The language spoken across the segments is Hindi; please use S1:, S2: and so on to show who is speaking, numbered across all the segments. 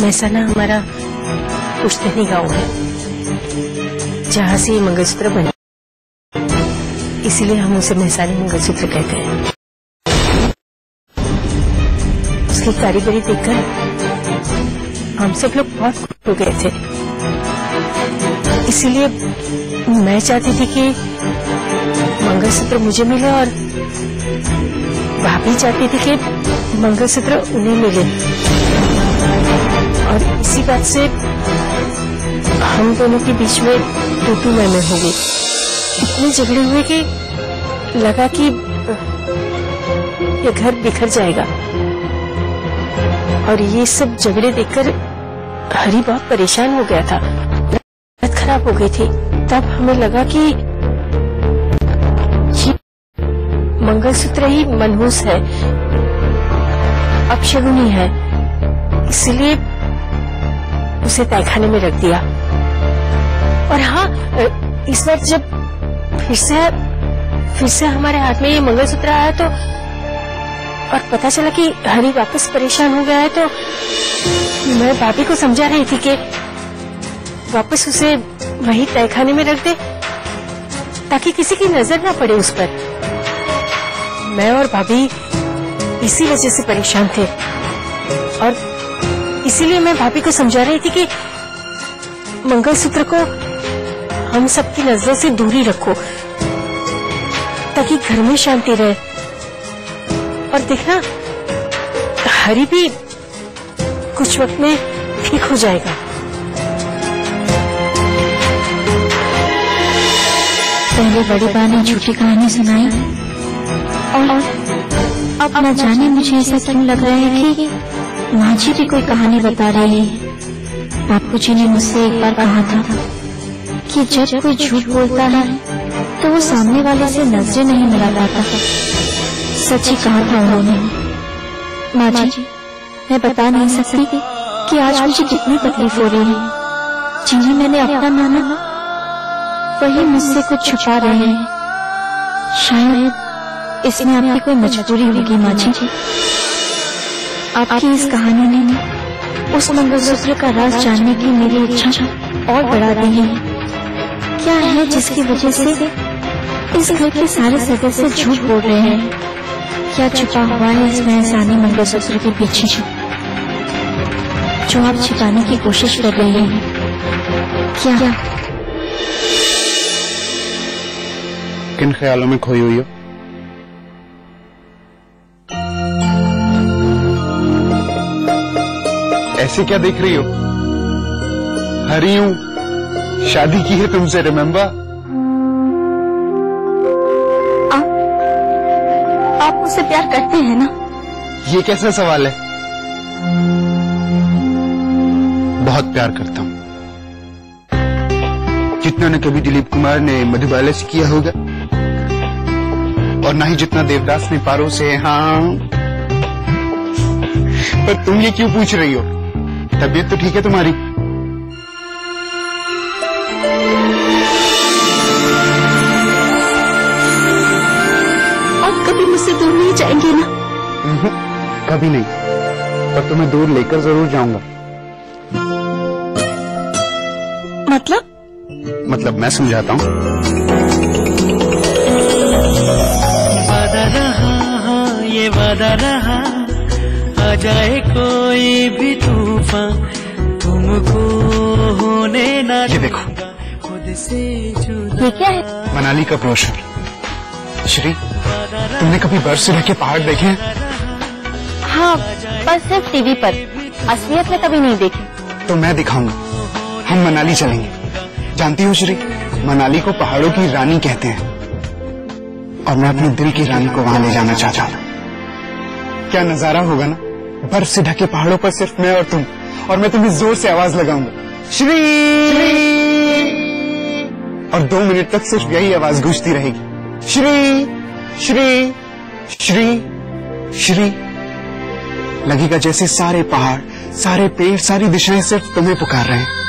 S1: महसाना हमारा पुश्तैनी गांव है, जहाँ से ये मंगलसूत्र बना, इसीलिए हम उसे महसानी मंगलसूत्र कहते हैं। उसकी कारीगरी देखकर हम सब लोग बहुत खुश हो गए थे, इसीलिए मैं चाहती थी कि मंगलसूत्र मुझे मिले और भाभी चाहती थी कि मंगलसूत्र उन्हें मिले, और इसी बात से हम दोनों के बीच में तू मैं हो गई। इतने झगड़े हुए कि लगा कि ये घर बिखर जाएगा, और ये सब झगड़े देखकर हरी बहुत परेशान हो गया था, हालत खराब हो गई थी। तब हमें लगा कि मंगलसूत्र ही मनहूस है, अपशगुनी है, इसलिए उसे तहखाने में रख दिया। और हाँ, इस बार जब फिर से हमारे हाथ में ये मंगलसूत्र आया तो और पता चला कि हरी वापस परेशान हो गया है, तो मैं भाभी को समझा रही थी कि वापस उसे वही तहखाने में रख दे ताकि किसी की नजर ना पड़े उस पर। मैं और भाभी इसी वजह से परेशान थे, और इसीलिए मैं भाभी को समझा रही थी कि मंगलसूत्र को हम सबकी नजरों से दूरी रखो ताकि घर में शांति रहे। और देखना, हरी भी कुछ वक्त में ठीक हो जाएगा।
S2: पहले बड़ी बा ने झूठी कहानी सुनाई, और अब न जाने मुझे ऐसा क्यों लग रहा है कि माँ जी भी कोई कहानी बता रही है। बापू जी ने मुझसे एक बार कहा था कि जब कोई झूठ बोलता है तो वो सामने वाले से नजरें नहीं मिला पाता। सच ही कहा था उन्होंने। माँ जी, मैं बता नहीं सकती कि आज मुझे कितनी तकलीफ हो रही है। जिन्हें मैंने अपना माना वही मुझसे कुछ छुपा रहे हैं। शायद इसमें आपकी कोई मजबूरी होगी माँ जी। आपकी इस कहानी ने उस मंगलसूत्र का राज जानने की मेरी इच्छा और बढ़ा दी है। क्या है जिसकी वजह से इस घर के सारे सदस्य झूठ बोल रहे हैं? क्या छुपा हुआ है इस महसानी मंगलसूत्र के पीछे जो आप छिपाने की कोशिश कर रहे हैं? क्या
S3: किन ख्यालों में खोई हुई हो? ऐसे क्या देख रही हो? हरी हूं, शादी की है तुमसे, रिमेम्बर?
S2: आप मुझसे प्यार करते हैं ना?
S3: ये कैसा सवाल है? बहुत प्यार करता हूं, जितना न कभी दिलीप कुमार ने मधुबाला से किया होगा, और ना ही जितना देवदास ने पारो से। हाँ, पर तुम ये क्यों पूछ रही हो? तबीयत तो ठीक है तुम्हारी?
S2: आप कभी मुझसे दूर नहीं जाएंगे ना?
S3: कभी नहीं, पर तुम्हें दूर लेकर जरूर जाऊंगा। मतलब मैं समझाता हूँ।
S4: वादा रहा, ये वादा रहा, आ जाए कोई भी तूफान, तुमको होने ना।
S3: ये देखो,
S4: खुद से जुदा।
S2: ये क्या है?
S3: मनाली का ब्रोशर। श्री, तुमने कभी बर्फ से ढके पहाड़ देखे हैं?
S2: हाँ, बस सिर्फ टीवी पर, असलियत में कभी नहीं देखे।
S3: तो मैं दिखाऊंगा। हम मनाली चलेंगे। जानती हो श्री, मनाली को पहाड़ों की रानी कहते हैं, और मैं अपने दिल की रानी को वहां ले जाना चाहता हूँ। क्या नजारा होगा ना, बर्फ से ढके पहाड़ों पर सिर्फ मैं और तुम, और मैं तुम्हें जोर से आवाज लगाऊंगा, श्री, और 2 मिनट तक सिर्फ यही आवाज गूंजती रहेगी, श्री श्री श्री श्री। लगेगा जैसे सारे पहाड़, सारे पेड़, सारी दिशाएं सिर्फ तुम्हें पुकार रहे हैं,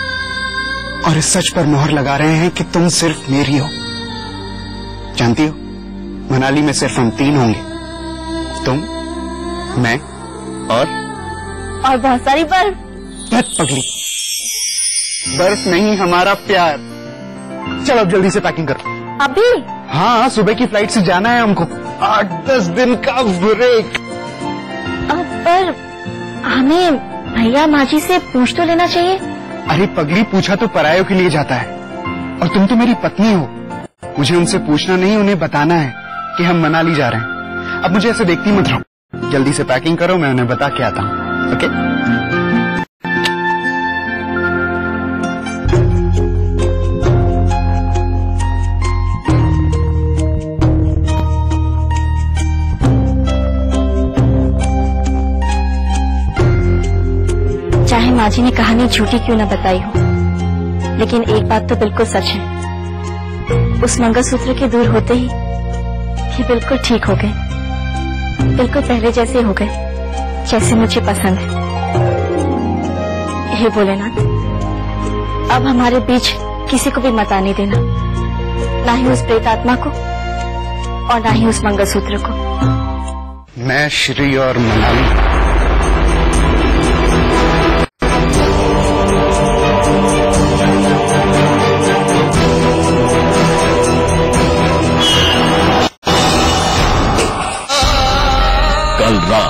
S3: और इस सच पर मोहर लगा रहे हैं कि तुम सिर्फ मेरी हो। जानती हो, मनाली में सिर्फ हम 3 होंगे, तुम, मैं और
S2: बहुत सारी बर्फ।
S3: धत पगली, बर्फ नहीं हमारा प्यार। चलो अब जल्दी से पैकिंग करो।
S2: अभी?
S3: हाँ, सुबह की फ्लाइट से जाना है हमको। 8-10 दिन का ब्रेक।
S2: पर हमें भैया माजी से पूछ तो लेना चाहिए।
S3: अरे पगली, पूछा तो परायों के लिए जाता है, और तुम तो मेरी पत्नी हो। मुझे उनसे पूछना नहीं, उन्हें बताना है कि हम मनाली जा रहे हैं। अब मुझे ऐसे देखती मत रहो, जल्दी से पैकिंग करो, मैं उन्हें बता के आता हूँ। ओके?
S2: चाहे माजी ने कहानी झूठी क्यों न बताई हो, लेकिन एक बात तो बिल्कुल सच है, उस मंगलसूत्र के दूर होते ही ये बिल्कुल ठीक हो गए, बिल्कुल पहले जैसे हो गए, जैसे मुझे पसंद है। हे भोलेनाथ, अब हमारे बीच किसी को भी मत आने देना, ना ही उस प्रेतात्मा को और ना ही उस मंगलसूत्र को।
S3: मैं, श्री और मनाली
S5: कल रात